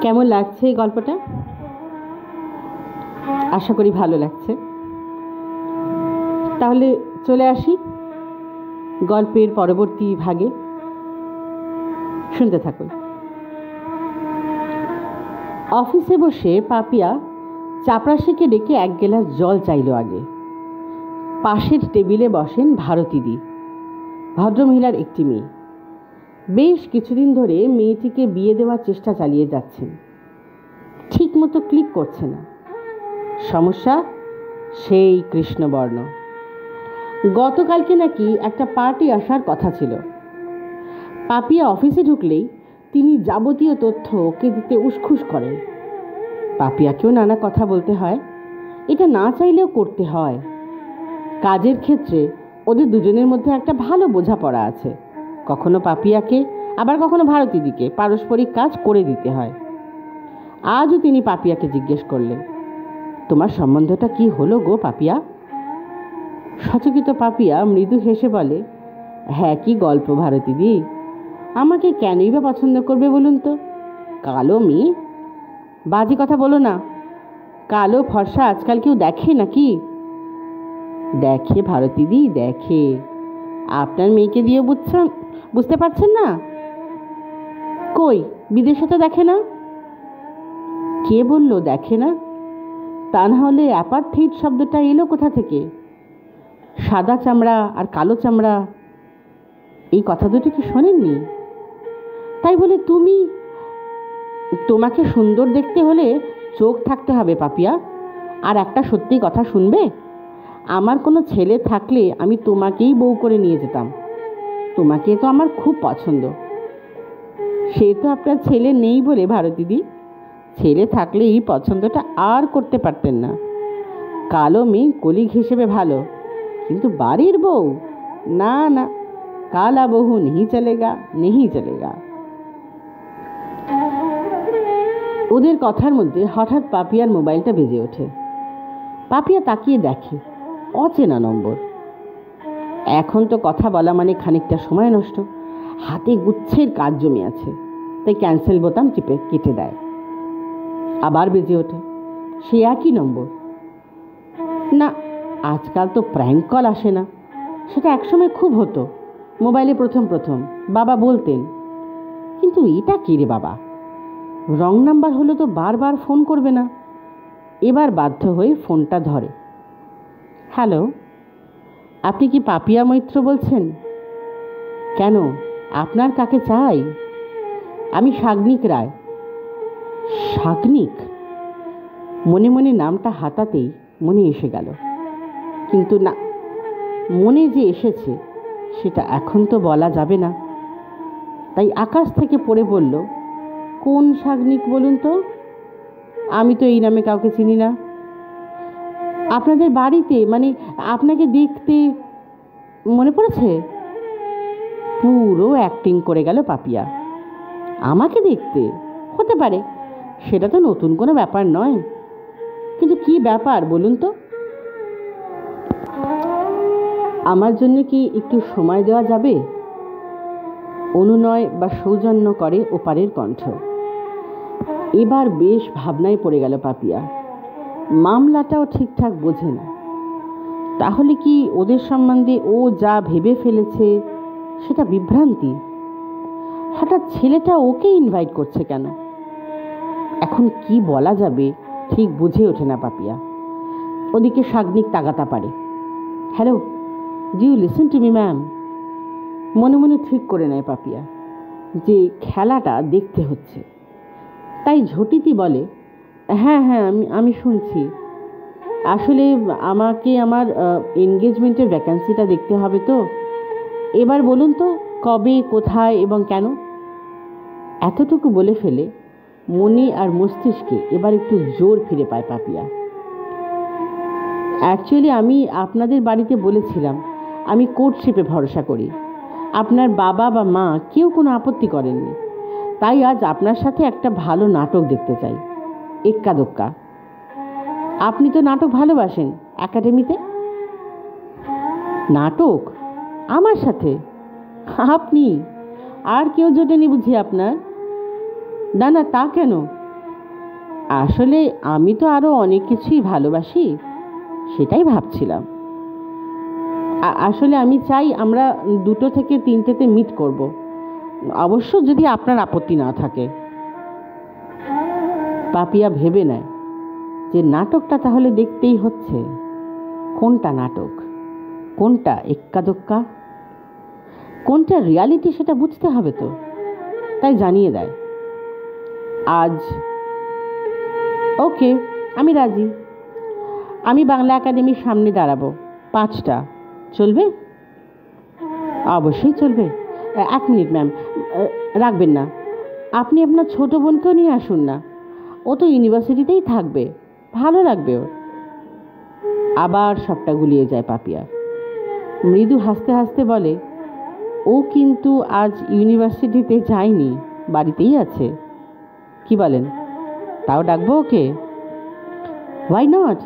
কেমন লাগছে এই গল্পটা? আশা করি ভালো লাগছে। তাহলে চলে আসি গল্পের পরবর্তী ভাগে। শুনতে থাকুন। অফিসে বসে পাপিয়া চাপরাশিকে ডেকে এক গ্লাস জল চাইল আগে। পাশের টেবিলে বসেন ভারতীদি, ভদ্রমহিলার একটি মেয়ে। বেশ কিছুদিন ধরে মেয়েটিকে বিয়ে দেওয়ার চেষ্টা চালিয়ে যাচ্ছেন, ঠিক মতো ক্লিক করছে না। সমস্যা সেই কৃষ্ণবর্ণ। গতকালকে নাকি একটা পার্টি আসার কথা ছিল। পাপিয়া অফিসে ঢুকলেই তিনি যাবতীয় তথ্য ওকে দিতে উসখুস করেন। পাপিয়াকেও নানা কথা বলতে হয়, এটা না চাইলেও করতে হয়। কাজের ক্ষেত্রে ওদের দুজনের মধ্যে একটা ভালো বোঝাপড়া আছে। কখনো পাপিয়াকে আবার কখনো ভারতীদিকে পারস্পরিক কাজ করে দিতে হয়। আজও তিনি পাপিয়াকে জিজ্ঞেস করলেন, তোমার সম্বন্ধটা কি হলো গো পাপিয়া? সচকিত পাপিয়া মৃদু হেসে বলে, হ্যাঁ কি গল্প ভারতীদি, আমাকে কেনই বা পছন্দ করবে বলুন তো? কালো মেয়ে। বাজে কথা বলো না। কালো ফর্সা আজকাল কেউ দেখে নাকি? দেখে ভারতীদি, দেখে। আপনার মেয়েকে দিয়ে বুঝতে পারছেন না? কই, বিদেশে তো দেখে না। কে বলল দেখে না? তা না হলে অ্যাপারথেইড শব্দটা এলো কোথা থেকে? সাদা চামড়া আর কালো চামড়া, এই কথা দুটো কি শোনেননি? তাই বলে তোমাকে সুন্দর দেখতে হলে চোখ থাকতে হবে পাপিয়া। আর একটা সত্যি কথা শুনবে, আমার কোনো ছেলে থাকলে আমি তোমাকেই বউ করে নিয়ে যেতাম। তোমাকে তো আমার খুব পছন্দ। সে তো আপনার ছেলে নেই বলে ভারতীদি, ছেলে থাকলে এই পছন্দটা আর করতে পারতেন না। কালো মেয়ে কলিগ হিসেবে ভালো, কিন্তু বাড়ির বউ না না, কালা বহু নেই চলেগা, নেই চলেগা। ওদের কথার মধ্যে হঠাৎ পাপিয়ার মোবাইলটা বেজে ওঠে। পাপিয়া তাকিয়ে দেখে, অচেনা নম্বর। এখন তো কথা বলা মানে খানিকটা সময় নষ্ট, হাতে গুচ্ছের কাজ জমে আছে, তাই ক্যান্সেল বোতাম টিপে কেটে দেয়। আবার বেজে ওঠে, সে একই নম্বর। না, আজকাল তো প্র্যাঙ্ক কল আসে না, সেটা একসময় খুব হতো। মোবাইলে প্রথম বাবা বলতেন, কিন্তু এটা কী রে বাবা, রং নাম্বার হলে তো বারবার ফোন করবে না। এবার বাধ্য হয়ে ফোনটা ধরে। হ্যালো, আপনি কি পাপিয়া মৈত্র বলছেন? কেন, আপনার কাকে চাই? আমি সাগ্নিক রায়। সাগ্নিক? মনে মনে নামটা হাতাতেই মনে এসে গেল, কিন্তু না, মনে যে এসেছে সেটা এখন তো বলা যাবে না। তাই আকাশ থেকে পড়ে বলল, কোন সাগ্নিক বলুন তো? আমি তো এই নামে কাউকে চিনি না। আপনাদের বাড়িতে, মানে আপনাকে দেখতে মনে পড়েছে। পুরো অ্যাক্টিং করে গেল পাপিয়া। আমাকে দেখতে হতে পারে, সেটা তো নতুন কোনো ব্যাপার নয়, কিন্তু কি ব্যাপার বলুন তো? আমার জন্য কি একটু সময় দেওয়া যাবে? অনুনয় বা সৌজন্য করে ওপারের কণ্ঠ। এবার বেশ ভাবনায় পড়ে গেল পাপিয়া। মামলাটাও ঠিকঠাক বোঝে না। তাহলে কি ওদের সম্বন্ধে ও যা ভেবে ফেলেছে সেটা বিভ্রান্তি? হঠাৎ ছেলেটা ওকে ইনভাইট করছে কেন? এখন কি বলা যাবে ঠিক বুঝে ওঠে না পাপিয়া। ওদিকে সাগ্নিক তাগাতা পারে। Hello, do you listen to me ma'am? মনে মনে ঠিক করে নেয় পাপিয়া যে খেলাটা দেখতে হচ্ছে। তাই ঝটিতি বলে, হ্যাঁ হ্যাঁ, আমি শুনছি। আসলে আমাকে আমার এনগেজমেন্টের ভ্যাকেন্সিটা দেখতে হবে তো। এবার বলুন তো, কবে, কোথায় এবং কেন? এতটুকু বলে ফেলে মনে আর মস্তিষ্কে এবার একটু জোর ফিরে পায় পাপিয়া। অ্যাকচুয়ালি আমি আপনাদের বাড়িতে বলেছিলাম আমি কোর্টশিপে ভরসা করি। আপনার বাবা বা মা কেউ কোনো আপত্তি করেননি, তাই আজ আপনার সাথে একটা ভালো নাটক দেখতে চাই, এক্কা দোক্কা। আপনি তো নাটক ভালোবাসেন, একাডেমিতে। নাটক আমার সাথে? আপনি আর কেউ জোটেনি বুঝি আপনার? না না, তা কেন, আসলে আমি তো আরও অনেক কিছুই ভালোবাসি, সেটাই ভাবছিলাম। আসলে আমি চাই আমরা 2টো থেকে 3টেতে মিট করব, অবশ্য যদি আপনার আপত্তি না থাকে। পাপিয়া ভেবে নেয় যে নাটকটা তাহলে দেখতেই হচ্ছে। কোনটা নাটক, কোনটা এক্কা দোক্কা, কোনটা রিয়ালিটি সেটা বুঝতে হবে তো। তাই জানিয়ে দেয়, আজ ওকে, আমি রাজি। আমি বাংলা একাডেমির সামনে দাঁড়াবো 5টা, চলবে? অবশ্যই চলবে। 1 মিনিট ম্যাম, রাখবেন না। আপনি আপনার ছোট বোনকেও নিয়ে আসুন না, ও তো ইউনিভার্সিটিতেই থাকবে, ভালো লাগবে ওর। আবার সবটা গুলিয়ে যায় পাপিয়া। মৃদু হাসতে হাসতে বলে, ও কিন্তু আজ ইউনিভার্সিটিতে যায়নি, বাড়িতেই আছে। কি বলেন, তাও ডাকবো ওকে? হোয়াই নট,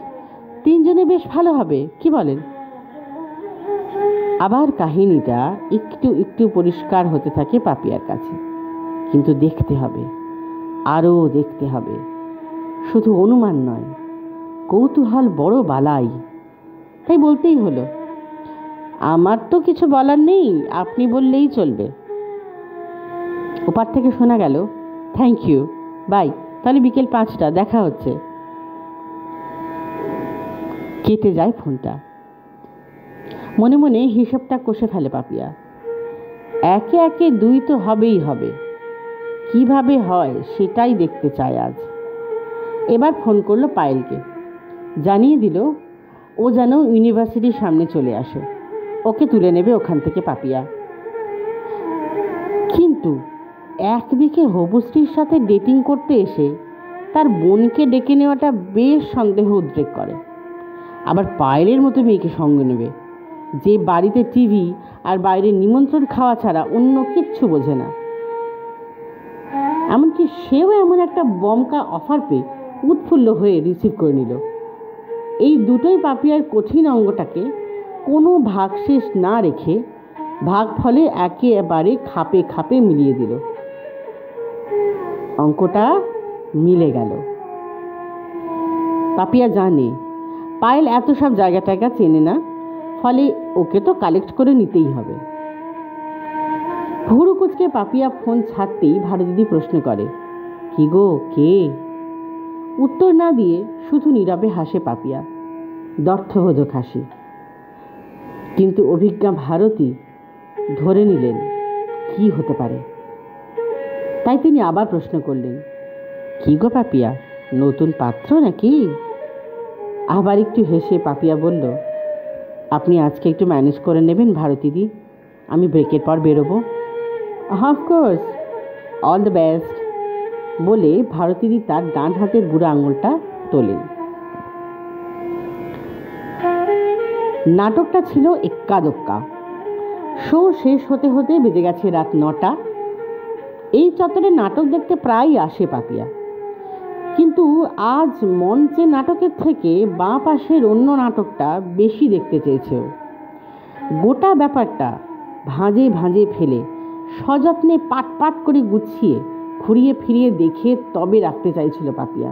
3জনে বেশ ভালো হবে, কি বলেন? আবার কাহিনীটা একটু একটু পরিষ্কার হতে থাকে পাপিয়ার কাছে। কিন্তু দেখতে হবে, আরও দেখতে হবে, শুধু অনুমান নয়, কৌতূহল বড় বালাই। তাই বলতেই হলো, আমার তো কিছু বলার নেই, আপনি বললেই চলবে। ওপার থেকে শোনা গেল, থ্যাংক ইউ, বাই, তাহলে বিকেল 5টা দেখা হচ্ছে। কেটে যায় ফোনটা। মনে মনে হিসাবটা কষে ফেলে পাপিয়া। একে একে 2 তো হবেই হবে, কিভাবে হয় সেটাই দেখতে চায় আজ। এবার ফোন করলো পায়েলকে, জানিয়ে দিল ও যেন ইউনিভার্সিটির সামনে চলে আসে, ওকে তুলে নেবে ওখান থেকে পাপিয়া। কিন্তু একদিকে হবুশ্রীর সাথে ডেটিং করতে এসে তার বোনকে ডেকে নেওয়াটা বেশ সন্দেহ উদ্রেক করে। আবার পায়েলের মতো মেয়েকে সঙ্গে নেবে, যে বাড়িতে টিভি আর বাইরে নিমন্ত্রণ খাওয়া ছাড়া অন্য কিচ্ছু বোঝে না। এমনকি সেও এমন একটা বমকা অফার পেয়ে উৎফুল্ল হয়ে রিসিভ করে নিল। এই দুটোই পাপিয়ার কঠিন অঙ্গটাকে কোনো ভাগশেষ না রেখে ভাগ ফলে একেবারে খাপে খাপে মিলিয়ে দিল। অঙ্কটা মিলে গেল। পাপিয়া জানে পায়েল এত সব জায়গা টায়গা চেনে না, ফলে ওকে তো কালেক্ট করে নিতেই হবে। ভুরু কুচকে পাপিয়া ফোন ছাড়তেই ভারতীদি প্রশ্ন করে, কি গো, কে? উত্তর না দিয়ে শুধু নীরবে হাসে পাপিয়া, দর্থবোধক হাসি। কিন্তু অভিজ্ঞা ভারতী ধরে নিলেন কি হতে পারে। তাই তিনি আবার প্রশ্ন করলেন, কি গো পাপিয়া, নতুন পাত্র নাকি? আবার একটু হেসে পাপিয়া বলল, আপনি আজকে একটু ম্যানেজ করে নেবেন ভারতীদি, আমি ব্রেকের পর বেরোবো। অফকোর্স, অল দ্য বেস্ট বলে ভারতীদি তার ডান হাতের বুড়ো আঙুলটা তোলেন। নাটকটা ছিল এক্কা দোক্কা। শো শেষ হতে হতে বেজে গেছে রাত 9টা। এই চত্বরে নাটক দেখতে প্রায়ই আসে পাপিয়া, কিন্তু আজ মঞ্চে নাটকের থেকে বাঁ পাশের অন্য নাটকটা বেশি দেখতে চেয়েছে। গোটা ব্যাপারটা ভাঁজে ভাঁজে ফেলে সযত্নে পাট পাট করে গুছিয়ে ঘুরিয়ে ফিরিয়ে দেখে তবে রাখতে চাইছিল পাপিয়া।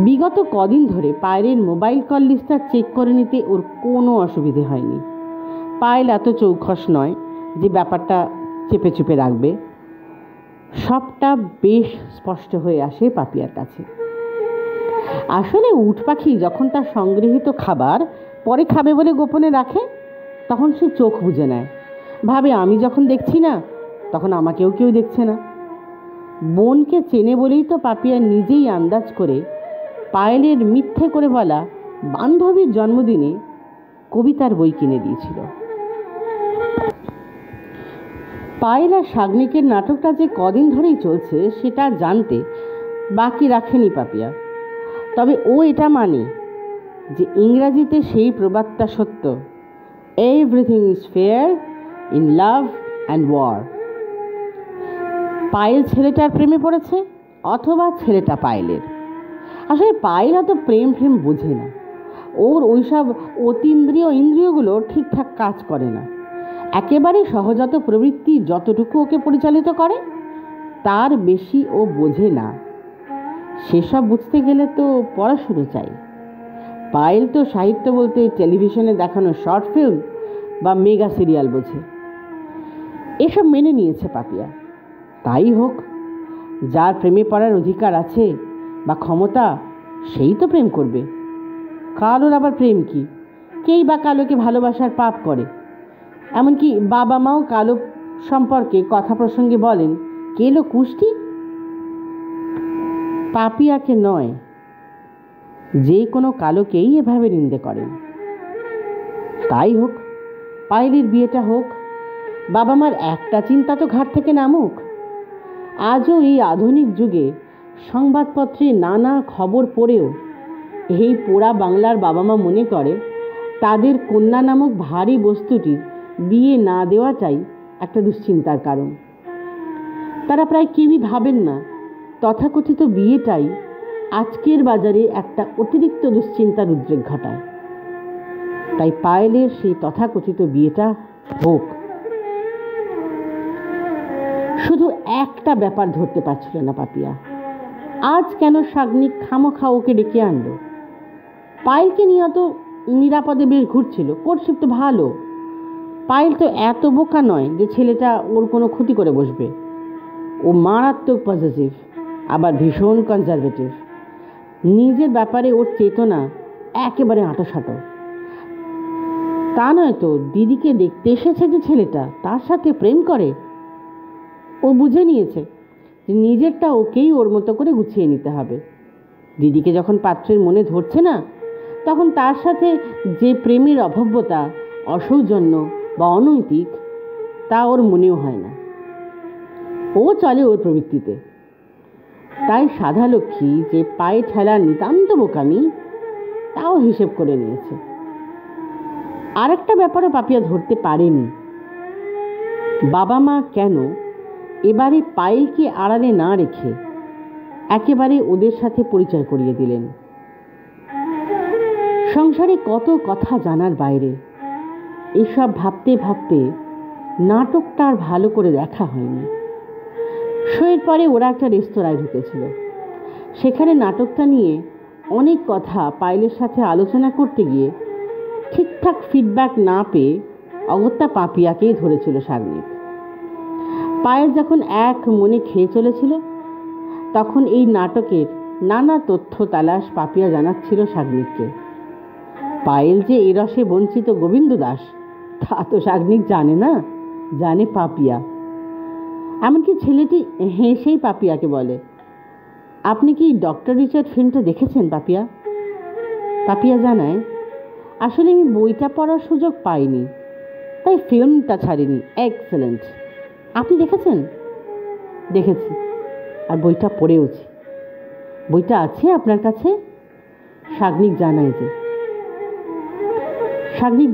বিগত কদিন ধরে পায়েলের মোবাইল কল লিস্টটা চেক করে নিতে ওর কোনো অসুবিধে হয়নি। পায়েল এত চৌখস নয় যে ব্যাপারটা চেপে চুপে রাখবে। সবটা বেশ স্পষ্ট হয়ে আসে পাপিয়ার কাছে। আসলে উট পাখি যখন তার সংগৃহীত খাবার পরে খাবে বলে গোপনে রাখে, তখন সে চোখ বুজে নেয়, ভাবে আমি যখন দেখছি না তখন আমাকেও কেউ দেখছে না। বোনকে চেনে বলেই তো পাপিয়া নিজেই আন্দাজ করে পায়েলের মিথ্যে করে বলা বান্ধবীর জন্মদিনে কবিতার বই কিনে দিয়েছিল। পায়েল আর সাগ্নিকের নাটকটা যে কদিন ধরেই চলছে সেটা জানতে বাকি রাখেনি পাপিয়া। তবে ও এটা মানে যে ইংরাজিতে সেই প্রবাদটা সত্য, everything is fair in love and war. Payel ছেলেটার প্রেমে পড়েছে অথবা ছেলেটা পায়েলের। আসলে পায়েল অত প্রেম বোঝে না, ওর ওইসব অতীন্দ্রিয় ইন্দ্রিয়গুলো ঠিকঠাক কাজ করে না। একেবারে সহজাত প্রবৃত্তি যতটুকু ওকে পরিচালিত করে তার বেশি ও বোঝে না। সেসব বুঝতে গেলে তো পড়াশুনো চাই। পায়েল তো সাহিত্য বলতে টেলিভিশনে দেখানো শর্ট ফিল্ম বা মেগা সিরিয়াল বোঝে। এসব মেনে নিয়েছে পাপিয়া। তাই হোক, যার প্রেমে পড়ার অধিকার আছে বা ক্ষমতা, সেই তো প্রেম করবে। কালোর আবার প্রেম কি? কেই বা কালোকে ভালোবাসার পাপ করে? এমনকি বাবা মাও কালো সম্পর্কে কথা প্রসঙ্গে বলেন, কেলো কুষ্টি। পাপিয়াকে নয়, যে কোনো কালোকেই এভাবে নিন্দে করেন। তাই হোক, পায়েলের বিয়েটা হোক, বাবা মার একটা চিন্তা তো ঘাট থেকে নামুক। আজও এই আধুনিক যুগে সংবাদপত্রে নানা খবর পড়েও এই পোড়া বাংলার বাবা মা মনে করে তাদের কন্যা নামক ভারী বস্তুটির বিয়ে না দেওয়াটাই একটা দুশ্চিন্তার কারণ। তারা প্রায় কেউই ভাবেন না তথাকথিত বিয়েটাই আজকের বাজারে একটা অতিরিক্ত দুশ্চিন্তার উদ্রেক ঘটায়। তাই পায়েলের সেই তথাকথিত বিয়েটা হোক। শুধু একটা ব্যাপার ধরতে পারছিল না পাপিয়া, আজ কেন সাগ্নিক খামোখা ওকে ডেকে আনলো? পায়েলকে নিয়ে অত নিরাপদে বেশ ঘুরছিল, কোর্টশিপ তো ভালো। পায়েল তো এত বোকা নয় যে ছেলেটা ওর কোনো ক্ষতি করে বসবে। ও মারাত্মক পজিটিভ, আবার ভীষণ কনজারভেটিভ। নিজের ব্যাপারে ওর চেতনা একেবারে আঁটোসাঁটো। তা নয় তো দিদিকে দেখতে এসেছে যে ছেলেটা তার সাথে প্রেম করে। ও বুঝে নিয়েছে যে নিজেরটা ওকেই ওর মতো করে গুছিয়ে নিতে হবে। দিদিকে যখন পাত্রের মনে ধরছে না, তখন তার সাথে যে প্রেমের অভব্যতা, অসৌজন্য বা অনৈতিক, তা ওর মনেও হয় না। ও চলে ওর প্রবৃত্তিতে। তাই সাধা লক্ষ্মী যে পায়ে ঠেলার নিতান্ত বোকামি, তাও হিসেব করে নিয়েছে। আর একটা ব্যাপারে পাপিয়া ধরতে পারেনি, বাবা মা কেন এবারে পায়েলকে আড়ালে না রেখে একেবারে ওদের সাথে পরিচয় করিয়ে দিলেন। সংসারে কত কথা জানার বাইরে। এসব ভাবতে ভাবতে নাটকটা আর ভালো করে দেখা হয়নি। শোয়ের পরে ওরা একটা রেস্তোরাঁয় ঢুকেছিল। সেখানে নাটকটা নিয়ে অনেক কথা পায়েলের সাথে আলোচনা করতে গিয়ে ঠিকঠাক ফিডব্যাক না পেয়ে অগত্যা পাপিয়াকেই ধরেছিল সাগ্নিক। পায়েল যখন এক মনে খেয়ে চলেছিল, তখন এই নাটকের নানা তথ্য তালাশ পাপিয়া জানাচ্ছিল সাগ্নিককে। পায়েল যে এ রসে বঞ্চিত গোবিন্দ দাস, তা তো সাগ্নিক জানে না, জানে পাপিয়া। এমনকি ছেলেটি হেসেই পাপিয়াকে বলে, আপনি কি ডক্টর রিচার্ড ফিল্মটা দেখেছেন পাপিয়া? পাপিয়া জানায়, আসলে আমি বইটা পড়ার সুযোগ পাইনি, তাই ফিল্মটা ছাড়িনি। এক্সেলেন্ট। আপনি দেখেছেন? দেখেছি, আর বইটা পড়েওছি। বইটা আছে আপনার কাছে? সাগ্নিক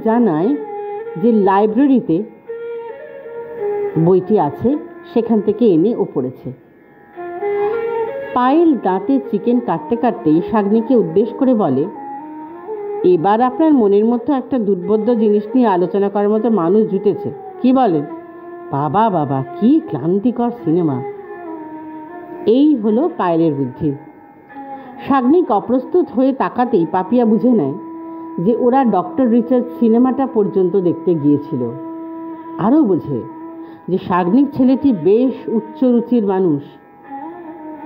জানায় যে লাইব্রেরিতে বইটি আছে, সেখান থেকে এনে ও পড়েছে। পায়েল দাঁতে চিকেন কাটতে কাটতেই সাগ্নিককে উদ্দেশ্য করে বলে, এবার আপনার মনের মতো একটা দুর্বোধ্য জিনিস নিয়ে আলোচনা করার মতো মানুষ জুটেছে, কি বলেন? বাবা বাবা, কি ক্লান্তিকর সিনেমা! এই হলো পায়েলের বুদ্ধি। সাগ্নিক অপ্রস্তুত হয়ে তাকাতেই পাপিয়া বুঝে নেয় যে ওরা ডক্টর রিচার্ড সিনেমাটা পর্যন্ত দেখতে গিয়েছিল। আরও বোঝে যে সাগ্নিক ছেলেটি বেশ উচ্চ রুচির মানুষ।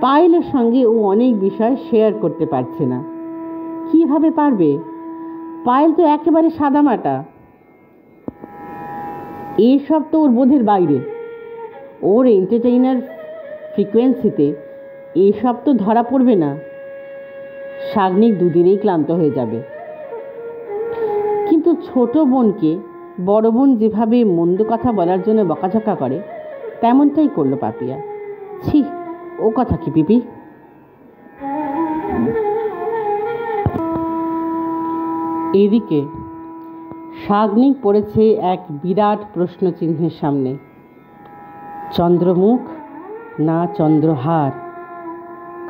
পায়েলের সঙ্গে ও অনেক বিষয় শেয়ার করতে পারছে না। কিভাবে পারবে? পায়েল তো একেবারে সাদামাটা। এসব তো ওর বোধের বাইরে। ওর এন্টারটেইনার ফ্রিকোয়েন্সিতে এসব তো ধরা পড়বে না। সাগ্নিক দুদিনেই ক্লান্ত হয়ে যাবে। কিন্তু ছোট বোনকে বড় বোন যেভাবে মন্দ কথা বলার জন্য বকাঝকা করে, তেমনটাই করলো পাপিয়া। ছি, ও কথা কি পিপি! এদিকে সাগ্নিক পড়েছে এক বিরাট প্রশ্নচিহ্নের সামনে। চন্দ্রমুখ না চন্দ্রহার,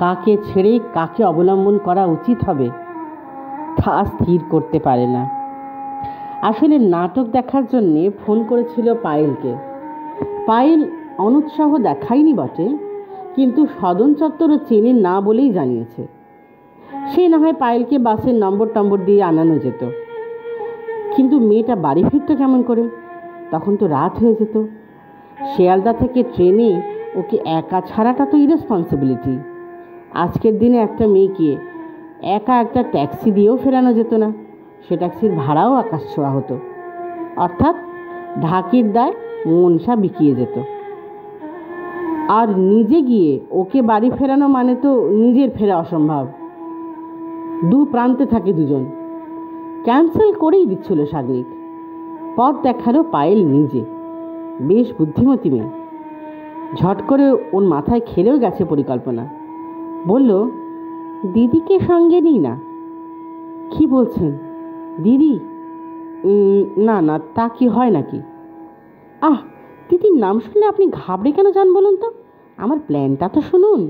কাকে ছেড়ে কাকে অবলম্বন করা উচিত হবে তা স্থির করতে পারে না। আসলে নাটক দেখার জন্যে ফোন করেছিল পায়েলকে। পায়েল অনুৎসাহ দেখায়নি বটে, কিন্তু সদন চত্বরও চেনে না বলেই জানিয়েছে। সে না হয় পায়েলকে বাসের নম্বর দিয়ে আনানো যেত, কিন্তু মেয়েটা বাড়ি ফিরত কেমন করে? তখন তো রাত হয়ে যেত। শিয়ালদা থেকে ট্রেনে ওকে একা ছাড়াটা তো ইরেসপন্সিবিলিটি। আজকের দিনে একটা মেয়েকে একা একটা ট্যাক্সি দিয়েও ফেরানো যেত না, সে ট্যাক্সির ভাড়াও আকাশ ছোঁয়া হতো। অর্থাৎ ঢাকির দায় মনসা বিকিয়ে যেত। আর নিজে গিয়ে ওকে বাড়ি ফেরানো মানে তো নিজের ফেরা অসম্ভব। দু প্রান্তে থাকে দুজন। ক্যান্সেল করেই দিচ্ছিল সাগ্নিক। পথ দেখালো পায়েল নিজে। বেশ বুদ্ধিমতী মেয়ে। ঝট করে ওর মাথায় খেলেও গেছে পরিকল্পনা। বলল, দিদিকে সঙ্গে নিই না। কি বলছেন দিদি? না না, তা কি হয় নাকি? আহ, দিদির নাম শুনলে আপনি ঘাবড়ে কেন যান বলুন তো? আমার প্ল্যানটা তো শুনুন।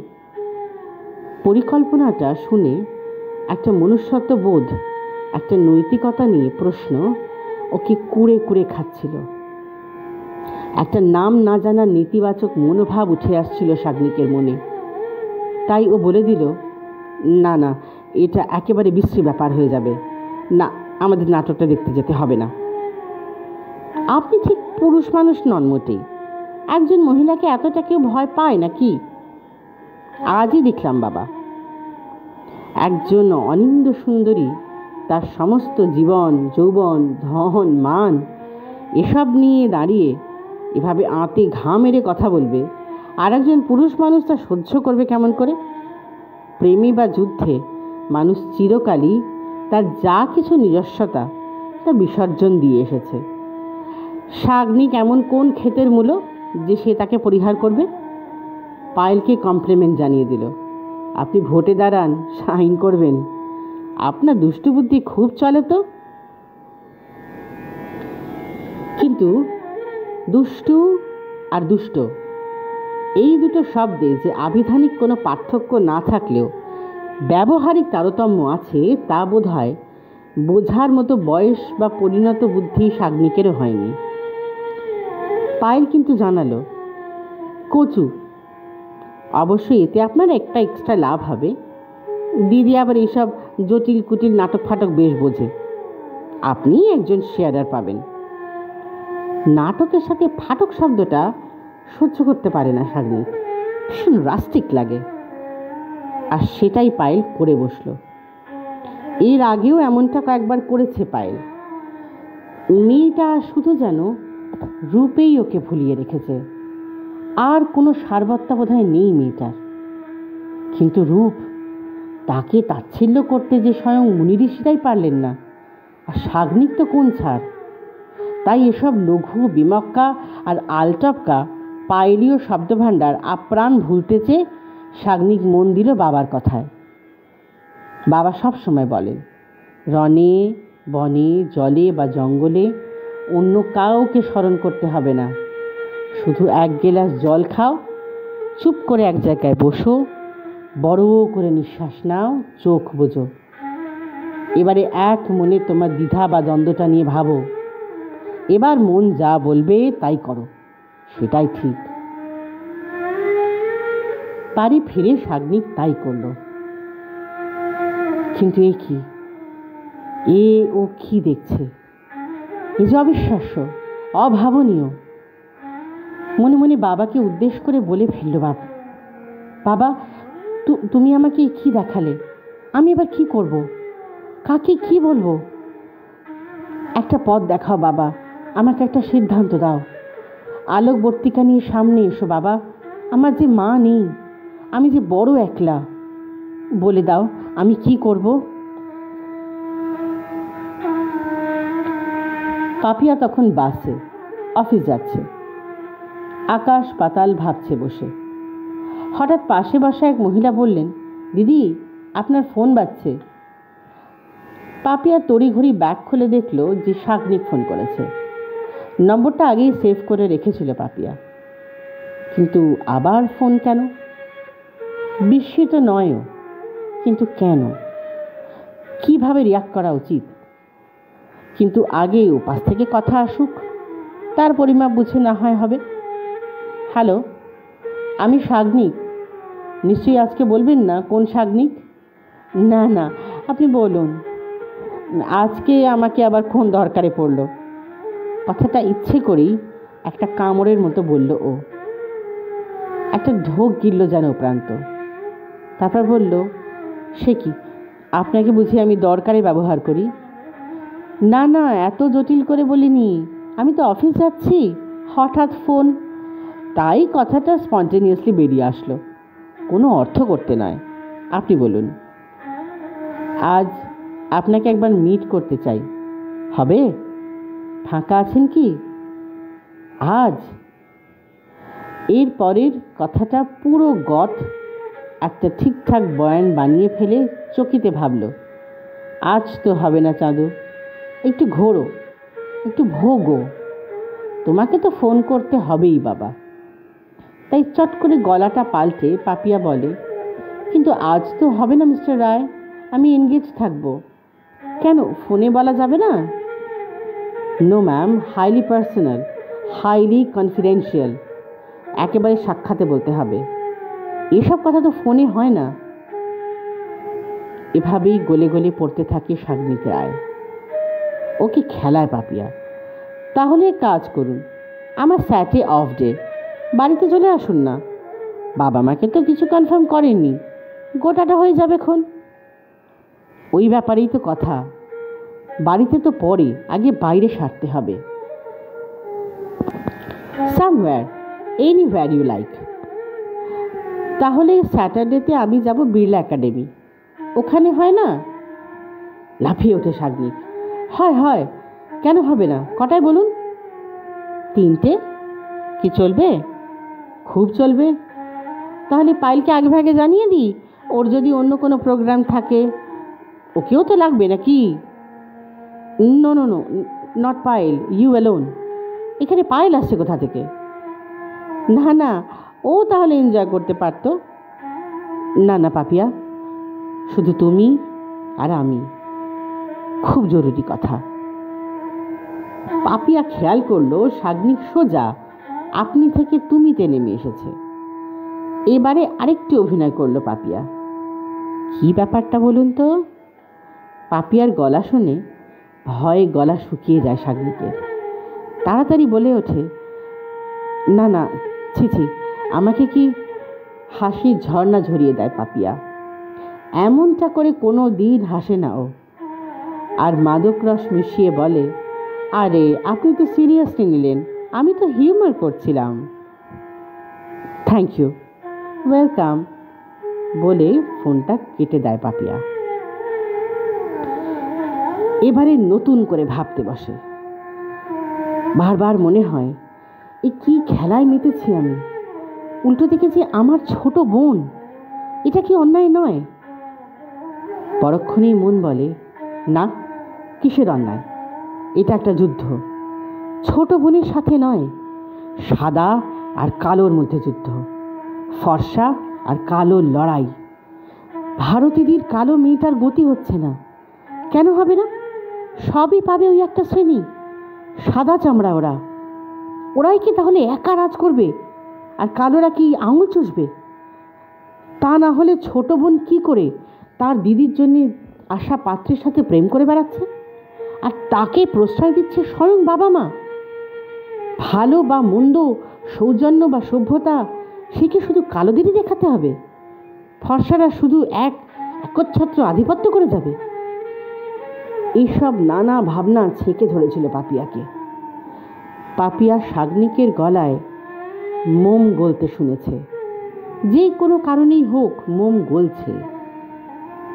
পরিকল্পনাটা শুনে একটা মনুষ্যত্ব বোধ, একটা নৈতিকতা নিয়ে প্রশ্ন ওকে কুড়ে কুড়ে খাচ্ছিল। একটা নাম না জানার নেতিবাচক মনোভাব উঠে আসছিল সাগ্নিকের মনে। তাই ও বলে দিল, না না, এটা একেবারে বিশ্রী ব্যাপার হয়ে যাবে। না, আমাদের নাটকটা দেখতে যেতে হবে না। আপনি ঠিক পুরুষ মানুষ নন মোটেই। একজন মহিলাকে এতটা কেউ ভয় পায় নাকি? আজই দেখলাম বাবা, একজন অনিন্দ্য সুন্দরী তার সমস্ত জীবন, যৌবন, ধন, মান এসব নিয়ে দাঁড়িয়ে এভাবে আঁতে ঘা মেরে কথা বলবে, আর একজন পুরুষ মানুষ তা সহ্য করবে কেমন করে? প্রেমী বা যুদ্ধে মানুষ চিরকালই তার যা কিছু নিজস্বতা তা বিসর্জন দিয়ে এসেছে। সাগ্নিক এমন কোন ক্ষেতের মূল যে সে তাকে পরিহার করবে? পায়েলকে কমপ্লিমেন্ট জানিয়ে দিল, আপনি ভোটে দাঁড়ান, সাইন করবেন। আপনার দুষ্টু বুদ্ধি খুব চলে তো। কিন্তু দুষ্টু আর দুষ্ট এই দুটো শব্দে যে আবিধানিক কোনো পার্থক্য না থাকলেও ব্যবহারিক তারতম্য আছে, তা বোধ হয় বোঝার মতো বয়স বা পরিণত বুদ্ধি সাগ্নিকেরও হয়নি। পায়েল কিন্তু জানালো, কচু। অবশ্যই এতে আপনার একটা এক্সট্রা লাভ হবে। দিদি আবার এইসব জটিল কুটিল নাটক ফাটক বেশ বোঝে। আপনি একজন শেয়ারার পাবেন। নাটকের সাথে ফাটক শব্দটা সহ্য করতে পারে না সাগ্নিক, ভীষণ রাস্টিক লাগে। আর সেটাই পায়েল করে বসল। এর আগেও এমনটা কয়েকবার করেছে পায়েল। মেয়েটা শুধু যেন রূপেই ওকে ভুলিয়ে রেখেছে। আর কোনো সারবত্তা বোধহয় নেই মেয়েটার। কিন্তু রূপ, তাকে তাচ্ছিল্য করতে যে স্বয়ং মুনি ঋষিরাই পারলেন না, আর সাগ্নিক তো কোন ছাড়। তাই এসব লঘু বিমক্কা আর আলটপকা পায়েলীয় শব্দভাণ্ডার আপ্রাণ ভুলতে চেয়ে সাগ্নিক মন দিল বাবার কথায়। বাবা সব সময় বলেন, রণে বনে জলে বা জঙ্গলে অন্য কাউকে স্মরণ করতে হবে না, শুধু এক গ্লাস জল খাও, চুপ করে এক জায়গায় বসো, বড় করে নিঃশ্বাস নাও, চোখ বোঝো। এবারে এক মনে তোমার দ্বিধা বা দ্বন্দ্বটা নিয়ে ভাবো। এবার মন যা বলবে তাই করো, সেটাই ঠিক। বাড়ি ফিরে সাগ্নিক তাই করল। কিন্তু এ কি, ও কি দেখছে? এ যে অবিশ্বাস্য, অভাবনীয়। মনে মনে বাবাকে উদ্দেশ্য করে বলে ফেলল, বাবা, তুমি আমাকে কি দেখালে? আমি এবার কি করব? কাকে কি বলবো? একটা পথ দেখাও বাবা, আমাকে একটা সিদ্ধান্ত দাও। আলোকবর্তিকা নিয়ে সামনে এসো বাবা। আমার যে মা নেই, আমি যে বড় একলা। বলে দাও আমি কি করব? পাপিয়া তখন বাসে অফিস যাচ্ছে। আকাশ পাতাল ভাবছে বসে। হঠাৎ পাশে বসা এক মহিলা বললেন, দিদি, আপনার ফোন বাজছে। পাপিয়া তড়িঘড়ি ব্যাগ খুলে দেখল যে সাগ্নিক ফোন করেছে। নম্বরটা আগেই সেভ করে রেখেছিল পাপিয়া। কিন্তু আবার ফোন কেন? বিস্মিত নয়ও, কিন্তু কেন? কিভাবে রিয়াক্ট করা উচিত? কিন্তু আগে উপাস থেকে কথা আসুক, তার পরিমাপ বুঝে না হয় হবে। হ্যালো, আমি সাগ্নিক, নিশ্চয়ই আজকে বলবেন না কোন শাগনিক? না না, আপনি বলুন। আজকে আমাকে আবার কোন দরকারে পড়ল? কথাটা ইচ্ছে করেই একটা কামড়ের মতো বলল ও। একটা ঢোক গিলল যেন প্রান্ত। তারপর বলল, সে কি, আপনাকে বুঝি আমি দরকারে ব্যবহার করি? না না, এত জটিল করে বলিনি। আমি তো অফিস যাচ্ছি, হঠাৎ ফোন, তাই কথাটা স্পন্টেনিয়াসলি বেরিয়ে আসলো। কোনো অর্থ করতে নয়। আপনি বলুন। আজ আপনাকে একবার মিট করতে চাই, হবে? ফাঁকা আছেন কি আজ? এর পরের কথাটা পুরো গথ একটা ঠিকঠাক বয়ান বানিয়ে ফেলে চকিতে ভাবল, আজ তো হবে না চাঁদু, একটু ঘোরো, একটু ভোগো, তোমাকে তো ফোন করতে হবেই বাবা। তাই চট করে গলাটা পাল্টে পাপিয়া বলে, কিন্তু আজ তো হবে না মিস্টার রায়, আমি এনগেজ থাকবো। কেন, ফোনে বলা যাবে না? No ma'am, highly personal, highly confidential, একেবারে সাক্ষাতে বলতে হবে। এসব কথা তো ফোনে হয় না। এভাবেই গলে গলে পড়তে থাকে শাগনিক রায়। ওকে খেলায় পাপিয়া। তাহলে কাজ করুন, আমার স্যাটে অফ ডে, বাড়িতে চলে আসুন না। বাবা মাকে তো কিছু কনফার্ম করেননি, গোটাটা হয়ে যাবে খন। ওই ব্যাপারেই তো কথা, বাড়িতে তো পরে, আগে বাইরে সারতে হবে। Somewhere, anywhere you like. তাহলে স্যাটারডেতে আমি যাব বিড়লা একাডেমি, ওখানে হয় না? লাফিয়ে ওঠে শাগনিক। হয় হয়, কেন হবে না, কটায় বলুন? 3টে। কি চলবে? খুব চলবে। তাহলে পাইলকে আগে ভাগে জানিয়ে দিই, ওর যদি অন্য কোনো প্রোগ্রাম থাকে। ওকেও তো লাগবে নাকি? No no no, not Payel, you alone. এখানে পাইল আসছে কোথা থেকে? না না, ও তাহলে এনজয় করতে পারতো। না না পাপিয়া, শুধু তুমি আর আমি, খুব জরুরি কথা। পাপিয়া খেয়াল করলো শাগনিক সোজা আপনি থেকে তুমিতে নেমে এসেছে। এবারে আরেকটি অভিনয় করলো পাপিয়া। কি ব্যাপারটা বলুন তো? পাপিয়ার গলা শুনে ভয়ে গলা শুকিয়ে যায় শাগনিকের। তাড়াতাড়ি বলে ওঠে, না না, ছি ছি, আমাকে কি? হাসির ঝর্ণা ঝরিয়ে দেয় পাপিয়া। এমনটা করে কোনো দিন হাসে না ও। আর মাদক রস মিশিয়ে বলে, আরে আপনি তো সিরিয়াসলি নিলেন, আমি তো হিউমার করছিলাম। থ্যাংক ইউ, ওয়েলকাম, বলে ফোনটা কেটে দেয় পাপিয়া। এবারে নতুন করে ভাবতে বসে। বারবার মনে হয়, এ কি খেলায় মেতেছি আমি। উল্টো দিকে যে আমার ছোট বোন, এটা কি অন্যায় নয়? পরক্ষণেই মন বলে, না, কিসের অন্যায়? এটা একটা যুদ্ধ, ছোট বোনের সাথে নয়, সাদা আর কালোর মধ্যে যুদ্ধ, ফর্সা আর কালোর লড়াই। ভারতীদের কালো মেয়েটার গতি হচ্ছে না, কেন হবে না? সবই পাবে ওই একটা শ্রেণী, সাদা চামড়া। ওরাই কি তাহলে একা রাজ করবে, আর কালোরা কি আঙুল চুষবে? তা না হলে ছোট বোন কি করে তার দিদির জন্য আসা পাত্রের সাথে প্রেম করে বেড়াচ্ছে, আর তাকে প্রশ্রয় দিচ্ছে স্বয়ং বাবা মা? ভালো বা মন্দ, সৌজন্য বা সভ্যতা, সে কি শুধু কালোদেরই দেখাতে হবে? ফর্সারা শুধু একচ্ছত্র আধিপত্য করে যাবে? এইসব নানা ভাবনা ছেঁকে ধরেছিল পাপিয়াকে। পাপিয়া শাগনিকের গলায় মোম গলতে শুনেছে। যে কোনো কারণেই হোক মোম গলছে,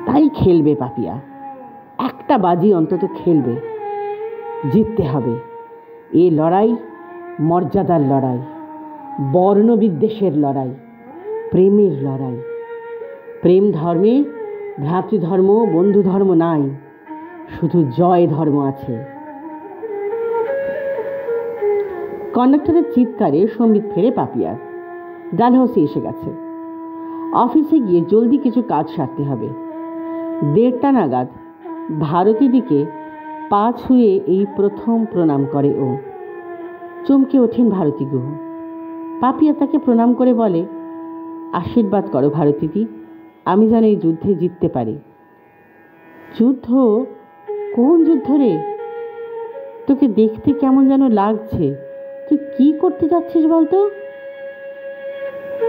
তাই খেলবে পাপিয়া। একটা বাজি অন্তত খেলবে। জিততে হবে। এ লড়াই মর্যাদার লড়াই, বর্ণবিদ্বেষের লড়াই, প্রেমের লড়াই। প্রেম ধর্মে ভ্রাতৃধর্ম বন্ধুধর্ম নাই, শুধু জয় ধর্ম আছে। কন্ডাক্টরের চিৎকারে সম্বিত ফেরে পাপিয়ার। ডালহাউসে এসে গেছে। অফিসে গিয়ে জলদি কিছু কাজ সারতে হবে। 1:30টা নাগাদ ভারতী দিকে পা ছুঁয়ে এই প্রথম প্রণাম করে ও। চমকে ওঠেন ভারতী গুহ। পাপিয়া তাকে প্রণাম করে বলে, আশীর্বাদ করো ভারতীদি, আমি যেন এই যুদ্ধে জিততে পারি। যুদ্ধ? কোন যুদ্ধ রে? তোকে দেখতে কেমন যেন লাগছে। তুই কি করতে যাচ্ছিস বলতো?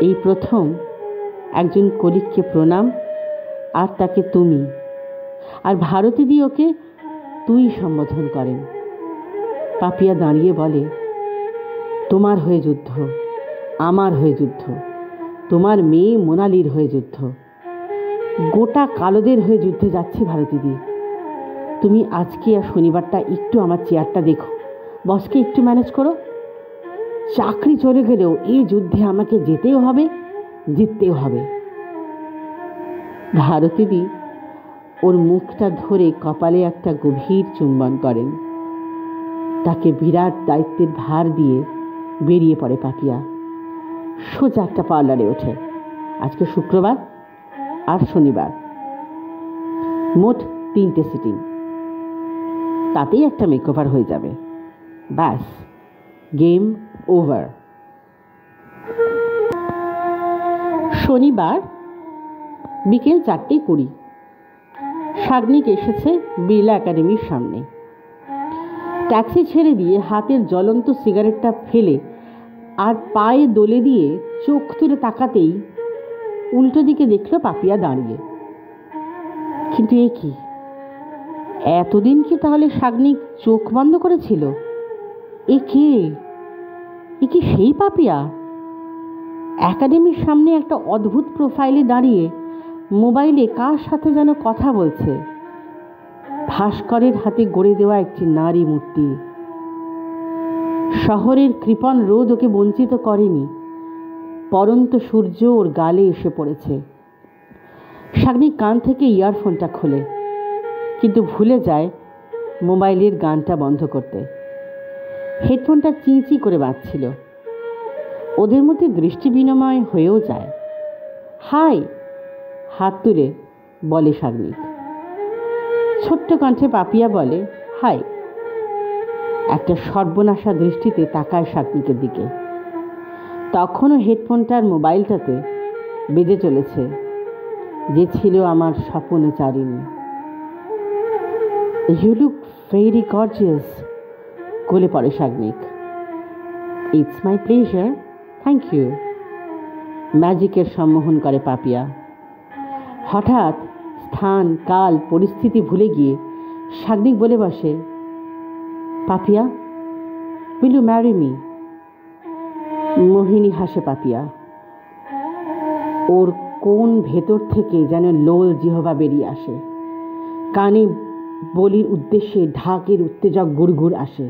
এই প্রথম একজন কলিগকে প্রণাম, আর তাকে তুমি, আর ভারতীদি ওকে তুই সম্বোধন করেন। পাপিয়া দাঁড়িয়ে বলে, তোমার হয়ে যুদ্ধ, আমার হয়ে যুদ্ধ, তোমার মেয়ে মোনালির হয়ে যুদ্ধ, গোটা কালোদের হয়ে যুদ্ধে যাচ্ছি ভারতীদি। তুমি আজকে আর শনিবারটা একটু আমার চেয়ারটা দেখো, বসকে একটু ম্যানেজ করো। চাকরি চলে গেলেও এই যুদ্ধে আমাকে যেতেও হবে, জিততেও হবে। ভারতীদি ওর মুখটা ধরে কপালে একটা গভীর চুম্বন করেন। তাকে বিরাট দায়িত্বের ভার দিয়ে বেরিয়ে পড়ে পাপিয়া। সোজা একটা পার্লারে ওঠে। আজকে শুক্রবার আর শনিবার, মোট 3টে সিটিং, তাতেই একটা মেকওভার হয়ে যাবে। ব্যাস, গেম ওভার। শনিবার বিকেল 4:20 শাগনিক এসেছে বিড়লা একাডেমির সামনে। ট্যাক্সি ছেড়ে দিয়ে হাতের জ্বলন্ত সিগারেটটা ফেলে আর পায়ে দোলে দিয়ে চোখ তুলে তাকাতেই উল্টো দিকে দেখল পাপিয়া দাঁড়িয়ে। কিন্তু এ কি? এতদিন কি তাহলে শাগনিক চোখ বন্ধ করেছিল? এ কে? এ কি সেই পাপিয়া? একাডেমির সামনে একটা অদ্ভুত প্রোফাইলে দাঁড়িয়ে মোবাইলে কার সাথে যেন কথা বলছে। ভাস্করের হাতে গড়ে দেওয়া একটি নারী মূর্তি। শহরের কৃপণ রোদ ওকে বঞ্চিত করেনি। পরন্ত সূর্য ওর গালে এসে পড়েছে। শাগনিক কান থেকে ইয়ারফোনটা খোলে, কিন্তু ভুলে যায় মোবাইলের গানটা বন্ধ করতে। হেডফোনটা চিঁচি করে বাজছিল। ওদের মধ্যে দৃষ্টি বিনিময় হয়েও যায়। হাই, হাত তুলে বলে শাগনিক। ছোট্ট কণ্ঠে পাপিয়া বলে, হাই। একটা সর্বনাশা দৃষ্টিতে তাকায় শাগনিকের দিকে। তখনও হেডফোনটার মোবাইলটাতে বেজে চলেছে, যে ছিল আমার স্বপ্নচারিণী। ইউ লুক ভেরি গর্জিয়াস, গলে পড়ে Sagnik. It's my pleasure, thank you, ম্যাজিকের সম্মোহন করে পাপিয়া। হঠাৎ স্থান, কাল, পরিস্থিতি ভুলে গিয়ে শাগনিক বলে বসে, Papiya, will you marry me? Mohini হাসে পাপিয়া। ওর কোন ভেতর থেকে যেন লোল জিহবা বেরিয়ে আসে। কানে বলির উদ্দেশ্যে ঢাকের উত্তেজক গুড়গুড় আসে।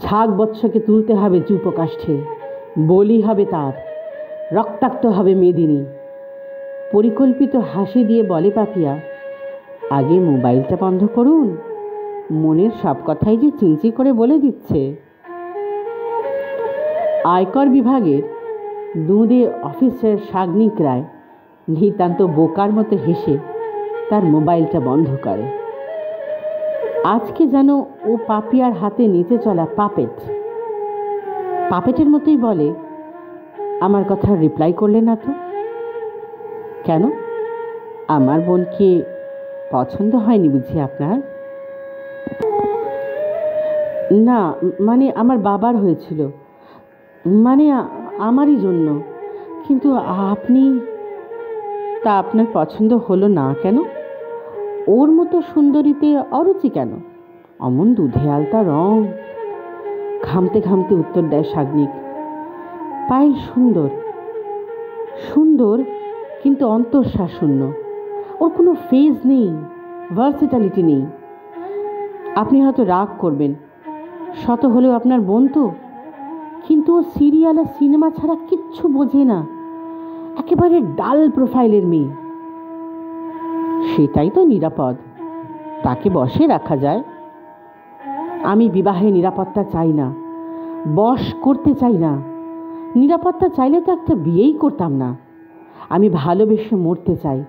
ছাগ বৎসকে তুলতে হবে চুপকাষ্ঠে, বলি হবে তার, রক্তাক্ত হবে মেদিনী। পরিকল্পিত হাসি দিয়ে বলে পাপিয়া, আগে মোবাইলটা বন্ধ করুন, মনের সব কথাই যে চিঁচি করে বলে দিচ্ছে। আয়কর বিভাগের দুধে অফিসার শাগনিক রায় নিতান্ত বোকার মতো হেসে তার মোবাইলটা বন্ধ করে। আজকে যেন ও পাপিয়ার হাতে নিচে চলা পাপেটের মতোই বলে, আমার কথা রিপ্লাই করলে না তো? কেন, আমার বোনকে পছন্দ হয়নি বুঝি আপনার? না, মানে আমার বাবার হয়েছিল, মানে আমারই জন্য। কিন্তু আপনি, তা আপনার পছন্দ হলো না কেন? ওর মতো সুন্দরীতে অরুচি কেন? অমন দুধে আলতা রং। ঘামতে ঘামতে উত্তর দেয় শাগনিক, পায়েল সুন্দর, সুন্দর কিন্তু অন্তঃশ্বাস শূন্য। ওর কোনো ফেজ নেই, ভার্সিটালিটি নেই। আপনি হয়তো রাগ করবেন, শত হলেও আপনার বোন তো। কিন্তু ও সিরিয়াল আর সিনেমা ছাড়া কিচ্ছু বোঝে না, একেবারে ডাল প্রোফাইলের মেয়ে। সেটাই তো নিরাপদ, তাকে বশে রাখা যায়। আমি বিবাহে নিরাপত্তা চাই না, বশ করতে চাই না। নিরাপত্তা চাইলে তো একটা বিয়েই করতাম না। আমি ভালোবেসে মরতে চাই,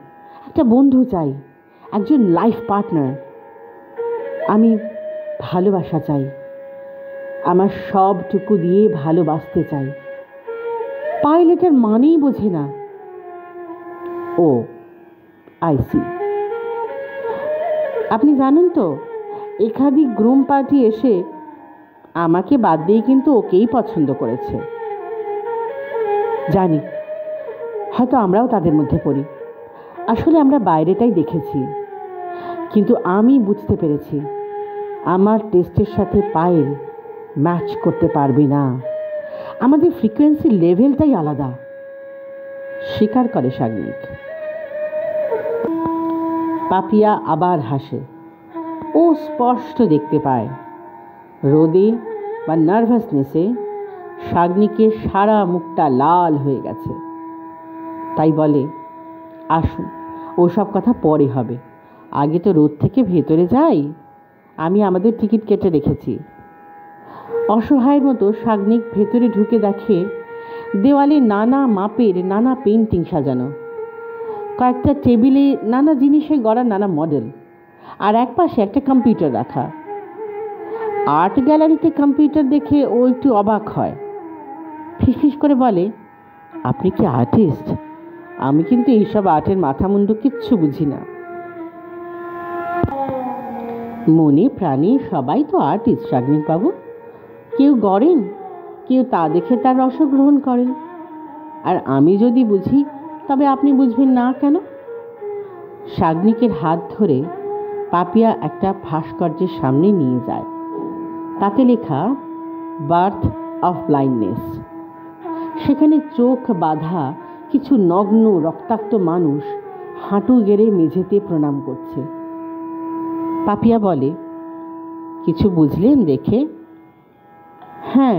একটা বন্ধু চাই, একজন লাইফ পার্টনার। আমি ভালোবাসা চাই, আমার সবটুকু দিয়ে ভালোবাসতে চাই। পাইলটের মানেই বোঝে না, ও, আইসি। আপনি জানেন তো, একাধিক গ্রুম পার্টি এসে আমাকে বাদ দিয়ে কিন্তু ওকেই পছন্দ করেছে। জানি, হয়তো আমরাও তাদের মধ্যে পড়ি। আসলে আমরা বাইরেটাই দেখেছি, কিন্তু আমি বুঝতে পেরেছি আমার টেস্টের সাথে পায়েল ম্যাচ করতে পারবে না। আমাদের ফ্রিকোয়েন্সি লেভেলটাই আলাদা, স্বীকার করে সাগনিক। পাপিয়া আবার হাসে। ও স্পষ্ট দেখতে পায় রোদে বা নার্ভাসনেসে সাগনিকের সারা মুখটা লাল হয়ে গেছে। তাই বলে, আসুন, ওসব কথা পরে হবে, আগে তো রোদ থেকে ভেতরে যাই। আমি আমাদের টিকিট কেটে রেখেছি। অসহায়ের মতো সাগনিক ভেতরে ঢুকে দেখে দেওয়ালে নানা মাপের নানা পেন্টিং সাজানো, কয়েকটা টেবিলে নানা জিনিসে গড়া নানা মডেল, আর একপাশে একটা কম্পিউটার রাখা। আর্ট গ্যালারিতে কম্পিউটার দেখে ও একটু অবাক হয়। ফিসফিস করে বলে, আপনি কি আর্টিস্ট? আমি কিন্তু এইসব আর্টের মাথা মুন্ডু কিচ্ছু বুঝি না। মনে প্রাণে সবাই তো আর্টিস্ট সাগনিক বাবু। কেউ গড়েন, কেউ তা দেখে তার রসগ্রহণ করেন। আর আমি যদি বুঝি, তবে আপনি বুঝবেন না কেন? সাগনিকের হাত ধরে পাপিয়া একটা ভাস্কর্যের সামনে নিয়ে যায়। তাতে লেখা বার্থ অফ ব্লাইন্ডনেস। সেখানে চোখ বাঁধা কিছু নগ্ন রক্তাক্ত মানুষ হাঁটু গেড়ে মেঝেতে প্রণাম করছে। পাপিয়া বলে, কিছু বুঝলেন দেখে? হ্যাঁ,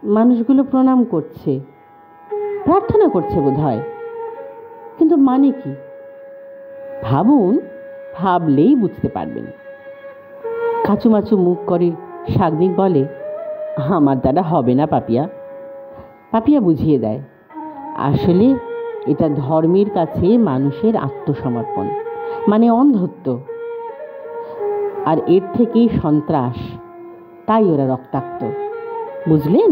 মানুষগুলো প্রণাম করছে, প্রার্থনা করছে বোধ হয়, কিন্তু মানে কি? ভাবুন, ভাবলেই বুঝতে পারবেন। কাচুমাচু মুখ করে সাগনিক বলে, আমার দ্বারা হবে না পাপিয়া। পাপিয়া বুঝিয়ে দেয়, আসলে এটা ধর্মের কাছে মানুষের আত্মসমর্পণ, মানে অন্ধত্ব। আর এর থেকেই সন্ত্রাস, তাই ওরা রক্তাক্ত, বুঝলেন?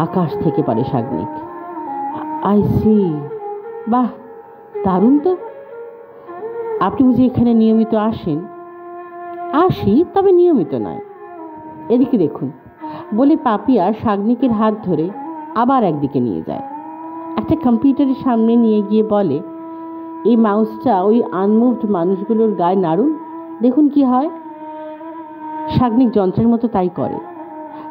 আকাশ থেকে পড়ে সাগনিক। আই সি, বাহ, দারুণ তো। আপনি বুঝি এখানে নিয়মিত আসেন? আসি, তবে নিয়মিত নয়। এদিকে দেখুন, বলে পাপিয়া সাগনিকের হাত ধরে আবার একদিকে নিয়ে যায়। একটা কম্পিউটারের সামনে নিয়ে গিয়ে বলে, এই মাউসটা ওই আনমুভড মানুষগুলোর গায়ে নাড়ুন, দেখুন কি হয়। সাগনিক যন্ত্রের মতো তাই করে।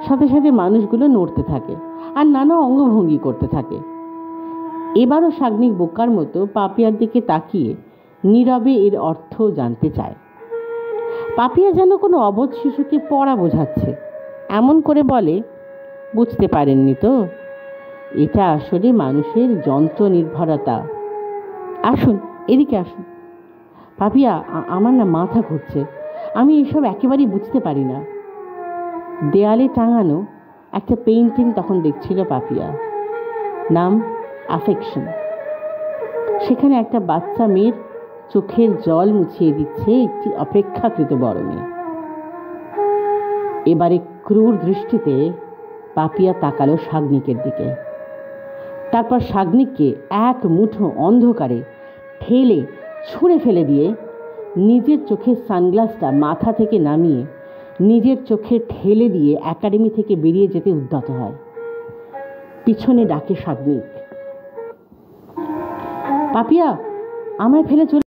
সাথে সাথে মানুষগুলো নড়তে থাকে আর নানা অঙ্গভঙ্গি করতে থাকে। এবারও সাগনিক বোকার মতো পাপিয়ার দিকে তাকিয়ে নীরবে এর অর্থ জানতে চায়। পাপিয়া যেন কোনো অবোধ শিশুকে পড়া বোঝাচ্ছে, এমন করে বলে, বুঝতে পারেননি তো? এটা আসলে মানুষের যন্ত্র নির্ভরতা। আসুন, এদিকে আসুন। পাপিয়া, আমার না মাথা ঘুরছে, আমি এসব একেবারেই বুঝতে পারি না। দেয়ালে টাঙানো একটা পেইন্টিং তখন দেখছিল পাপিয়া, নাম অ্যাফেকশন। সেখানে একটা বাচ্চা মেয়ের চোখের জল মুছিয়ে দিচ্ছে একটি অপেক্ষাকৃত বড় মেয়ে। এবারে ক্রূর দৃষ্টিতে পাপিয়া তাকালো সাগনিকের দিকে। তারপর সাগনিককে এক মুঠো অন্ধকারে ঠেলে ছুঁড়ে ফেলে দিয়ে নিজের চোখের সানগ্লাসটা মাথা থেকে নামিয়ে নিজের চোখে ঠেলে দিয়ে একাডেমি থেকে বেরিয়ে যেতে উদ্যত হয়। পিছনে ডাকে সাগনিক, পাপিয়া, আমায় ফেলে চলে